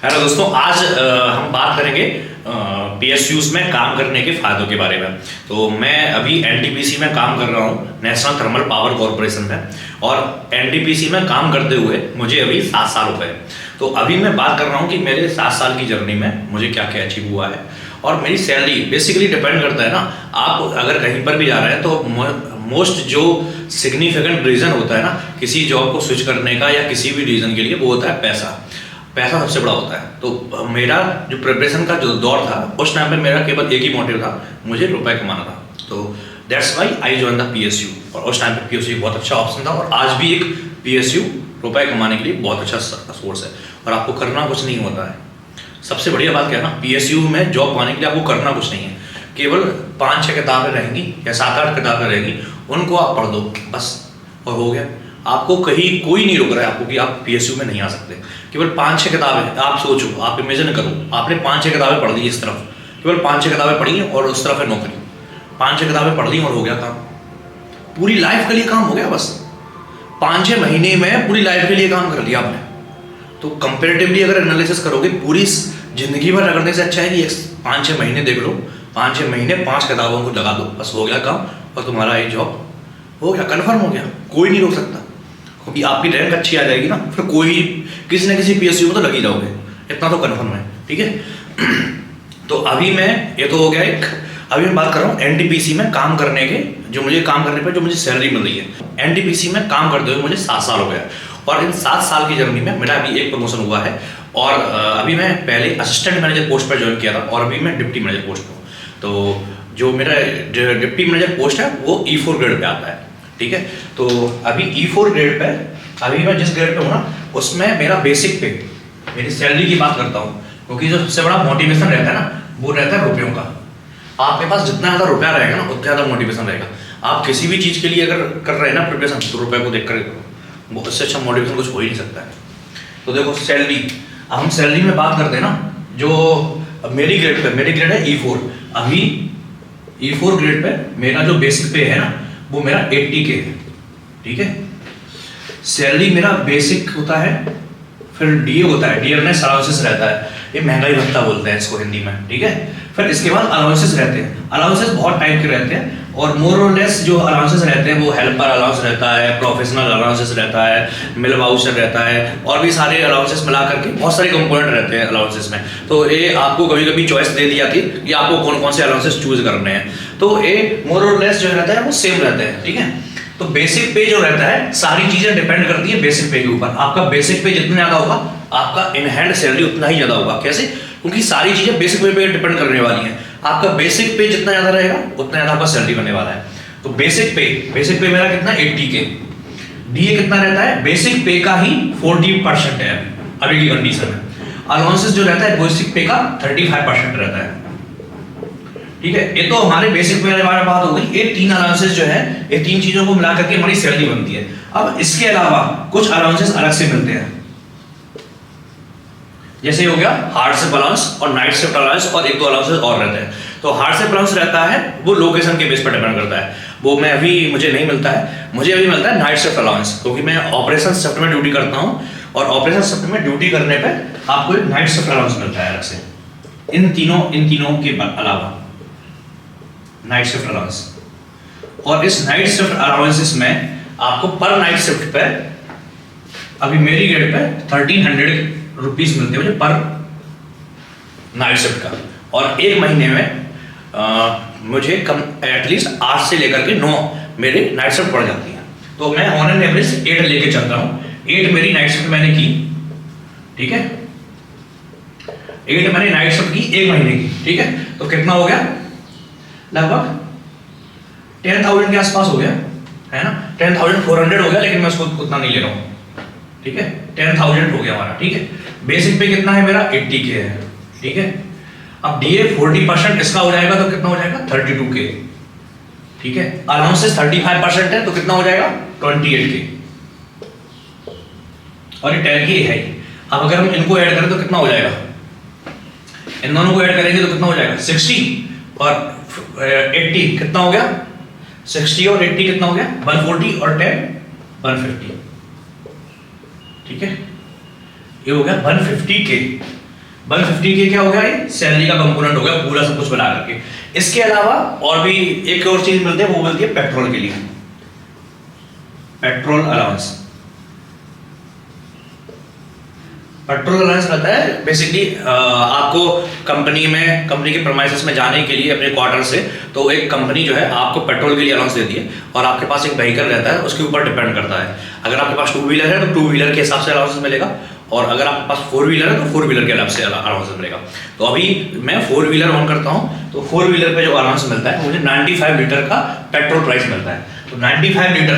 Hello दोस्तों, आज हम बात करेंगे पीएसयूज में काम करने के फायदों के बारे में। तो मैं अभी एनटीपीसी में काम कर रहा हूँ, नेशनल थर्मल पावर कॉरपोरेशन में। और एनटीपीसी में काम करते हुए मुझे अभी 7 साल हो गए। तो अभी मैं बात कर रहा हूँ कि मेरे 7 साल की जर्नी में मुझे क्या क्या अचीव हुआ है। और मेरी सैलरी बेसिकली डिपेंड करता है ना, आप अगर कहीं पर भी जा रहे हैं तो मोस्ट जो सिग्निफिकेंट रीज़न होता है ना किसी जॉब को स्विच करने का या किसी भी रीज़न के लिए, वो होता है पैसा। पैसा सबसे बड़ा होता है। तो मेरा जो प्रिपरेशन का जो दौर था, उस टाइम पे मेरा केवल एक ही मोटिव था, मुझे रुपए कमाना था। तो that's why I join the PSU. और उस टाइम पे पीएसयू बहुत अच्छा ऑप्शन था, और आज भी एक पीएसयू रुपए कमाने के लिए बहुत अच्छा सोर्स है। और आपको करना कुछ नहीं होता है। सबसे बढ़िया बात क्या है ना, पीएसयू में जॉब पाने के लिए आपको करना कुछ नहीं है। केवल 5-6 किताबें रहेंगी या 7-8 किताबें रहेंगी, उनको आप पढ़ दो बस, और हो गया। आपको कहीं कोई नहीं रोक रहा है आपको कि आप पीएसयू में नहीं आ सकते। केवल 5-6 किताबें, आप सोचो, आप इमेजिन करो, आपने 5-6 किताबें पढ़ दी इस तरफ, केवल 5-6 किताबें पढ़ी और उस तरफ है नौकरी। 5-6 किताबें पढ़ दी और हो गया काम, पूरी लाइफ के लिए काम हो गया। बस 5-6 महीने में पूरी लाइफ के लिए काम कर लिया आपने। तो कंपेरेटिवली अगर एनालिसिस करोगे, पूरी जिंदगी भर रगड़ने से अच्छा है कि 5-6 महीने देख लो, 5-6 महीने 5 किताबों को लगा दो, बस हो गया काम, और तुम्हारा एक जॉब हो गया, कन्फर्म हो गया, कोई नहीं रोक सकता। क्योंकि आपकी रैंक अच्छी आ जाएगी ना, फिर कोई किसी न किसी पीएसयू में तो लग ही जाओगे, इतना तो कन्फर्म है। ठीक है। तो अभी मैं, ये तो हो गया एक, अभी मैं बात कर रहा हूँ एनटीपीसी में काम करने के, जो मुझे काम करने पर जो मुझे सैलरी मिल रही है। एनटीपीसी में काम करते हुए मुझे 7 साल हो गया, और इन 7 साल की जर्नी में मेरा अभी एक प्रमोशन हुआ है। और अभी मैं पहले असिस्टेंट मैनेजर पोस्ट पर ज्वाइन किया था, और अभी मैं डिप्टी मैनेजर पोस्ट पर हूँ। तो जो मेरा डिप्टी मैनेजर पोस्ट है वो E4 ग्रेड पे आता है। ठीक है। तो अभी E4 ग्रेड पे, अभी मैं जिस ग्रेड पे हूँ ना, उसमें मेरा बेसिक पे, मेरी सैलरी की बात करता हूँ, क्योंकि जो सबसे बड़ा मोटिवेशन रहता है ना, वो रहता है रुपयों का। आपके पास जितना ज़्यादा रुपया रहेगा ना, उतना ज़्यादा मोटिवेशन रहेगा। आप किसी भी चीज़ के लिए अगर कर रहे हैं ना प्रिपरेशन, तो रुपये को देख कर करो, वो उससे अच्छा मोटिवेशन कुछ हो ही नहीं सकता है। तो देखो सैलरी, हम सैलरी में बात करते हैं ना, जो मेरी ग्रेड पे, मेरी ग्रेड है E4। अभी E4 ग्रेड पे मेरा जो बेसिक पे है ना, वो मेरा 80K है। ठीक है। सैलरी मेरा बेसिक होता है, फिर डीए होता है, डियरनेस अलाउंसेस रहता है, ये महंगाई भत्ता बोलते हैं इसको हिंदी में। ठीक है। फिर इसके बाद अलाउंसेस रहते हैं। अलाउंसेस बहुत टाइप के रहते हैं, और मोर और लेस जो अलाउंसेस रहते हैं वो हेल्पर अलाउंस रहता है, प्रोफेशनल अलाउंसेस रहता है, मिल वाउचर रहता है, और भी सारे अलाउंसेस मिला करके बहुत सारे कंपोनेंट रहते हैं अलाउंसेस में। तो ये आपको कभी कभी चॉइस दे दी जाती है कि आपको कौन कौन से अलाउंसेस चूज करने हैं। तो ये मोर और लेस जो रहता है वो सेम रहते हैं। ठीक है। तो बेसिक पे जो रहता है, सारी चीजें डिपेंड करती है बेसिक पे के ऊपर। आपका बेसिक पे जितना ज्यादा होगा, आपका इन हैंड सैलरी उतना ही ज्यादा होगा। कैसे? क्योंकि सारी चीजें बेसिक पे डिपेंड करने वाली हैं। आपका बेसिक पे जितना ज्यादा रहेगा, उतना ज्यादा आपका सैलरी बनने वाला है। तो बेसिक पे मेरा कितना 80K। डीए कितना रहता है? बेसिक पे का ही 40% है अभी की कंडीशन में। अलाउंसेस जो रहता है बेसिक पे का 35% रहता है। ठीक है। ये तो हमारे बेसिक पे बारे में बात हो गई। ये 3 अलाउंसेस जो है, ये 3 चीजों को मिला करके हमारी सैलरी बनती है। अब इसके अलावा कुछ अलाउंसेस अलग से मिलते हैं, जैसे हो गया हार्ड शिफ्ट अलाउंस और नाइट शिफ्ट अलाउंस, और 1-2 अलाउंसेस और रहते हैं। तो हार्ड शिफ्ट अलाउंस रहता है, वो लोकेशन के बेस पर डिपेंड करता है, वो मैं अभी मुझे नहीं मिलता है। मुझे अभी मिलता है नाइट शिफ्ट अलाउंस, क्योंकि मैं ऑपरेशन शिफ्ट में ड्यूटी करता हूँ, और ऑपरेशन शिफ्ट में ड्यूटी करने पर आपको एक नाइट शिफ्ट अलाउंस मिलता है अलग से। इन तीनों के अलावा नाइट शिफ्ट अलाउंस, और इस नाइट शिफ्ट अलाउंसेस में आपको पर नाइट शिफ्ट पे, अभी मेरी ग्रेड पे 1300 रुपीज मिलते हैं मुझे पर नाइट शिफ्ट का। और एक महीने में मुझे कम एटलीस्ट 8 से लेकर के 9 मेरे नाइट शिफ्ट पड़ जाती हैं। तो मैं ऑन एन एवरेज 8 लेके चलता हूँ। 8 मेरी नाइट शिफ्ट मैंने की। ठीक है। 8 मैंने नाइट शिफ्ट की एक महीने की। ठीक है। तो कितना हो गया? लगभग 10,000 के आसपास हो गया, है ना। 10,400 हो गया, लेकिन मैं उसको उतना नहीं ले रहा हूँ। ठीक है। 10,000 हो गया हमारा। ठीक है। बेसिक पे कितना है मेरा? 80K है। ठीक है। अब डीए 40% इसका हो जाएगा, तो कितना हो जाएगा? 32K। ठीक है। अलाउंसेस 35% है, तो कितना हो जाएगा? 28K। और ये 10K है ही। अब अगर हम इनको ऐड करें तो कितना हो जाएगा? इन दोनों को ऐड करेंगे तो कितना हो जाएगा? 60 और 80 कितना हो गया? 60 और 80 कितना हो गया? 140 और 10 150। ठीक है। ये हो गया 150K। 150K क्या हो गया, ये सैलरी का कंपोनेंट हो गया पूरा सब कुछ बना करके। इसके अलावा और भी एक और चीज मिलती है, वो मिलती है पेट्रोल के लिए, पेट्रोल अलाउंस। पेट्रोल अलाउंस रहता है बेसिकली आपको कंपनी के प्रीमाइसेस में जाने के लिए अपने क्वार्टर से, तो एक कंपनी जो है आपको पेट्रोल के लिए अलाउंस देती है, और आपके पास एक व्हीकल रहता है उसके ऊपर डिपेंड करता है। अगर आपके पास 2 व्हीलर है तो 2 व्हीलर के हिसाब से अलाउंस मिलेगा, और अगर आपके पास 4 व्हीलर है तो 4 व्हीलर के हिसाब से अलाउंस मिलेगा। तो अभी मैं 4 व्हीलर ऑन करता हूँ, तो 4 व्हीलर पे जो अलाउंस मिलता है मुझे 95 लीटर का पेट्रोल प्राइस मिलता है। तो 95 लीटर,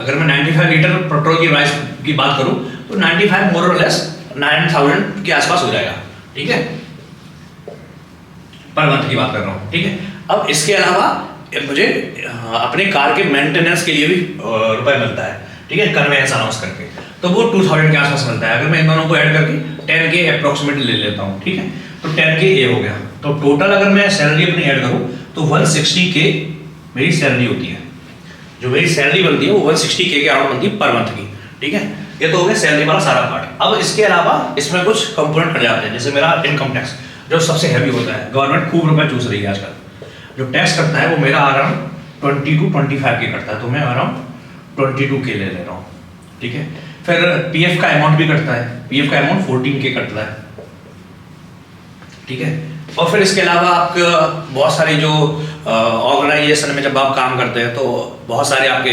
अगर मैं 95 लीटर पेट्रोल की प्राइस की बात करूँ तो 95 मोर और लेस 9000 के आसपास हो जाएगा, ठीक है, पर मंथ की बात कर रहा हूँ, ठीक है। अब इसके अलावा मुझे अपने कार के मेंटेनेंस के लिए भी रुपए मिलता है, ठीक है, कन्वेंस अलाउंस करके, तो वो 2000 के आसपास मिलता है। अगर मैं इन दोनों को ऐड करके 10K अप्रोक्सीमेटली ले लेता हूँ, ठीक है, तो 10K ये हो गया। तो टोटल अगर मैं सैलरी अपनी ऐड करूँ तो 160K मेरी सैलरी होती है, जो मेरी सैलरी बनती है वो 160K के अराउंड बनती है पर मंथ की, ठीक है। ये तो हो गया सैलरी वाला सारा पार्ट। अब इसके अलावा इसमें कुछ कंपोनेंट कट जाते हैं, जैसे मेरा इनकम टैक्स जो सबसे हैवी होता है, गवर्नमेंट खूब रुपए चूस रही है आजकल, जो टैक्स करता है वो मेरा अराउंड 20 to 25K करता है, तो मैं अराउंड 22K ले ले रहा हूँ, ठीक है। फिर पीएफ का अमाउंट भी कटता है, पीएफ का अमाउंट 14K कटता है, ठीक है। और फिर इसके अलावा आपके बहुत सारी जो ऑर्गेनाइजेशन में जब आप काम करते हैं तो बहुत सारे आपके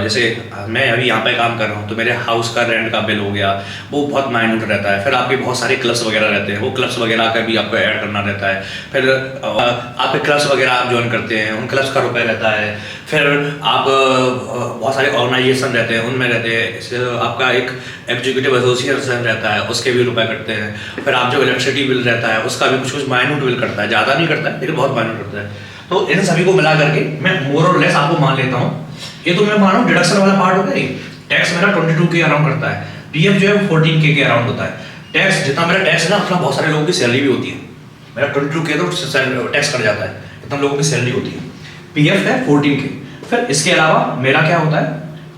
जैसे मैं अभी यहाँ पे काम कर रहा हूँ तो मेरे हाउस का रेंट का बिल हो गया, वो बहुत माइन्यूट रहता है। फिर आपके बहुत सारे क्लब्स वगैरह रहते हैं, वो क्लब्स वगैरह का भी आपको ऐड करना रहता है। फिर आपके क्लब्स वगैरह आप ज्वाइन करते हैं, उन क्लब्स का रुपये रहता है। फिर आप बहुत सारे ऑर्गेनाइजेशन रहते हैं, उनमें रहते हैं, आपका एक एग्जीक्यूटिव एसोसिएशन रहता है, उसके भी रुपये कटते हैं। फिर आप जो इलेक्ट्रिसिटी बिल रहता है उसका भी कुछ कुछ माइन्यूट बिल करता है, ज़्यादा नहीं करता है लेकिन बहुत माइन्यूट करता है। तो इन सभी को मिला करके मैं मोर और लेस आपको मान लेता हूँ, ये तो मैं मान रहा हूँ डिडक्शन वाला पार्ट हो गया। टैक्स मेरा 22K अराउंड करता है, पीएफ जो है 14K के अराउंड होता है। टैक्स जितना मेरा टैक्स है ना उतना बहुत सारे लोगों की सैलरी भी होती है, मेरा 22K तो टैक्स कट जाता है, इतना लोगों की सैलरी होती है। पीएफ है 14K। फिर इसके अलावा मेरा क्या होता है,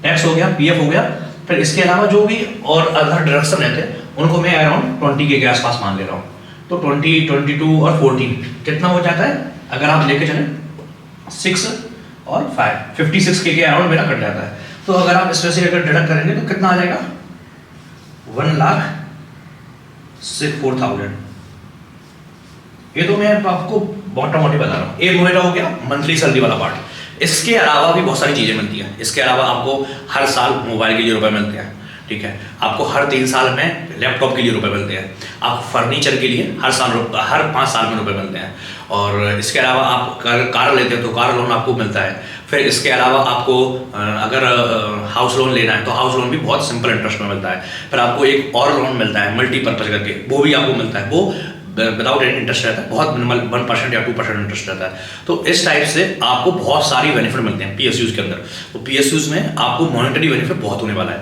टैक्स हो गया, पीएफ हो गया, फिर इसके अलावा जो भी और अदर डिडक्शन रहते हैं उनको मैं अराउंड 20K के आसपास मान ले रहा हूँ। तो 20, 22 और 14 कितना हो जाता है, अगर आप लेके चलें 6 और 5, 56K के अराउंड मेरा कट जाता है। तो अगर आप इसमें से अगर डिडक्ट करेंगे तो कितना आ जाएगा, 1,04,000। ये तो मैं आपको बॉटम मोटी बता रहा हूँ। एक मेरा हो गया मंथली सैलरी वाला पार्ट। इसके अलावा भी बहुत सारी चीज़ें मिलती हैं। इसके अलावा आपको हर साल मोबाइल के लिए रुपए मिलते हैं, ठीक है। आपको हर 3 साल में लैपटॉप के लिए रुपए मिलते हैं। आप फर्नीचर के लिए हर 5 साल में रुपए मिलते हैं। और इसके अलावा आप कार लेते हैं तो कार लोन आपको मिलता है। फिर इसके अलावा आपको अगर हाउस लोन लेना है तो हाउस लोन भी बहुत सिंपल इंटरेस्ट में मिलता है। फिर आपको एक और लोन मिलता है मल्टीपर्पज करके, वो भी आपको मिलता है, वो विदाउट एनी इंटरेस्ट रहता है, बहुत मिनिमल 1% या 2% इंटरेस्ट रहता है। तो इस टाइप से आपको बहुत सारी बेनिफिट मिलते हैं पीएसयूज के अंदर। तो पीएसयूज में आपको मॉनेटरी बेनिफिट बहुत होने वाला है,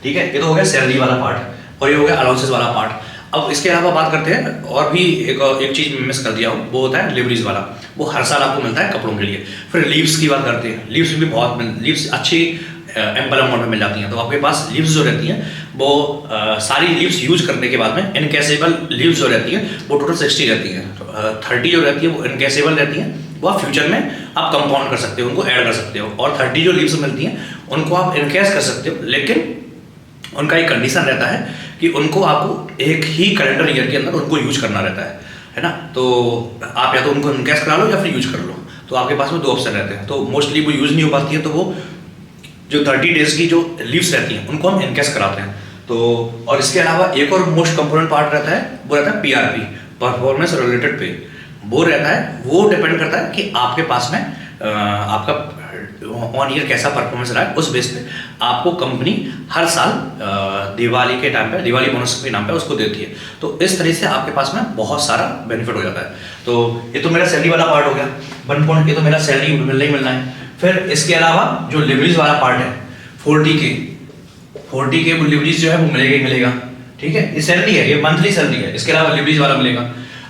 ठीक है। ये तो हो गया सैलरी वाला पार्ट और ये हो गया अलाउंसेस वाला पार्ट। अब इसके अलावा बात करते हैं और भी एक चीज़ मिस कर दिया हूँ, वो होता है लिवरीज वाला। वो हर साल आपको मिलता है कपड़ों के लिए। फिर लीव्स की बात करते हैं, लीव्स भी बहुत लीव्स अच्छी एम्पल अमाउंट में मिल जाती हैं। तो आपके पास लीव्स जो रहती हैं वो सारी लीव्स यूज करने के बाद में इनकैसेबल लीव्स जो रहती हैं वो टोटल 60 रहती हैं। तो 30 जो रहती है वो इनकैसेबल रहती हैं, वो आप फ्यूचर में आप कंपाउंड कर सकते हो, उनको ऐड कर सकते हो। और 30 जो लीव्स मिलती हैं उनको आप इनकैश कर सकते हो, लेकिन उनका एक कंडीशन रहता है कि उनको आपको एक ही कैलेंडर ईयर के अंदर उनको यूज करना रहता है ना। तो आप या तो उनको इनकैश करा लो या फिर यूज कर लो। तो आपके पास में 2 ऑप्शन रहते हैं। तो मोस्टली वो यूज नहीं हो पाती है, तो वो जो 30 डेज की जो लीव्स रहती हैं उनको हम इनकैश कराते हैं। तो और इसके अलावा एक और मोस्ट कंपोनेंट पार्ट रहता है, वो रहता है पीआरपी, परफॉर्मेंस रिलेटेड पे। वो रहता है, वो डिपेंड करता है कि आपके पास में आपका ऑन ईयर कैसा परफॉर्मेंस रहा है। उस बेस पे आपको कंपनी हर साल दिवाली के टाइम पे, दिवाली बोनस के नाम पे उसको देती है। तो इस तरह से आपके पास में बहुत सारा बेनिफिट हो जाता है। तो ये तो मेरा सैलरी वाला पार्ट हो गया, 1 पॉइंट। ये तो मेरा सैलरी मिलना ही मिलना है। फिर इसके अलावा जो लिवरीज वाला पार्ट है 40K लिवरीज जो है वो मिलेगा ही मिलेगा, ठीक है। ये सैलरी है, ये मंथली सैलरी है। इसके अलावा लिवरीज वाला मिलेगा।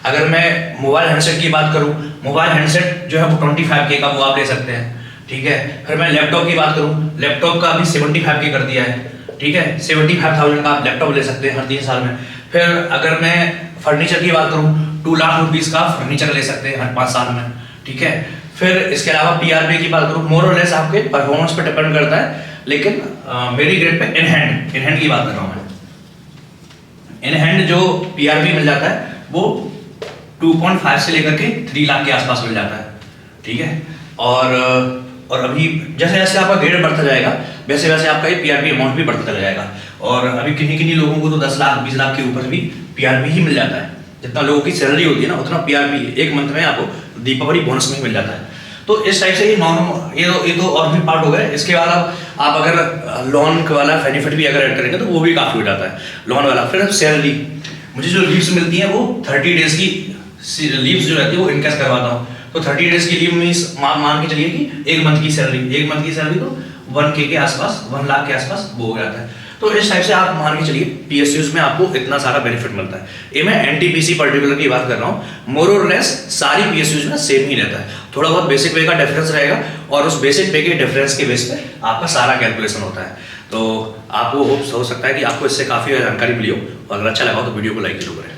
अगर मैं मोबाइल हैंडसेट की बात करूँ, मोबाइल हैंडसेट जो है वो 25K का वो आप ले सकते हैं, ठीक है। फिर मैं लैपटॉप की बात करूँ, लैपटॉप का अभी 75K कर दिया है, ठीक है। 75,000 का आप लैपटॉप ले सकते हैं हर 3 साल में। फिर अगर मैं फर्नीचर की बात करूँ, 2 लाख रुपीज़ का फर्नीचर ले सकते हैं हर 5 साल में, ठीक है। फिर इसके अलावा पीआरपी की बात करूँ, मोर और लेस आपके परफॉर्मेंस पे डिपेंड करता है, लेकिन मेरी ग्रेड पे इन हैंड की बात कर रहा हूँ मैं। इन हैंड जो पीआरपी मिल जाता है वो 2.5 से लेकर के 3 लाख के आसपास मिल जाता है, ठीक है। और अभी जैसे जैसे आपका ग्रेड बढ़ता जाएगा वैसे वैसे आपका ये पीआरपी अमाउंट भी बढ़ता चला जाएगा। और अभी किन्हीं लोगों को तो 10 लाख 20 लाख के ऊपर भी पीआरपी ही मिल जाता है। जितना लोगों की सैलरी होती है ना उतना पीआरपी एक मंथ में आपको दीपावली बोनस में ही मिल जाता है। तो इस टाइप से ये नॉर्मल ये तो और भी पार्ट हो गए। इसके बाद आप अगर लोन वाला बेनिफिट भी अगर ऐड करेंगे तो वो भी काफ़ी हो जाता है लोन वाला। फिर सैलरी, मुझे जो लीव्स मिलती हैं वो 30 डेज की लीव्स जो रहती है वो इनकेस करवाता हूँ। तो 30 डेज की लीव मीन्स मान के चलिए कि एक मंथ की सैलरी तो 1K के आसपास, 1 लाख के आसपास वो हो जाता है। तो इस टाइप से आप मान के चलिए पीएसयूज में आपको इतना सारा बेनिफिट मिलता है। ये मैं एनटीपीसी पर्टिकुलर की बात कर रहा हूँ। मोर और लेस सारी पीएसयूज में सेम ही रहता है, थोड़ा बहुत बेसिक पे का डिफरेंस रहेगा और उस बेसिक पे के डिफरेंस के बेस पे आपका सारा कैलकुलेशन होता है। तो आपको होप हो सकता है कि आपको इससे काफ़ी जानकारी मिली हो, और अगर अच्छा लगा हो तो वीडियो को लाइक जरूर करें।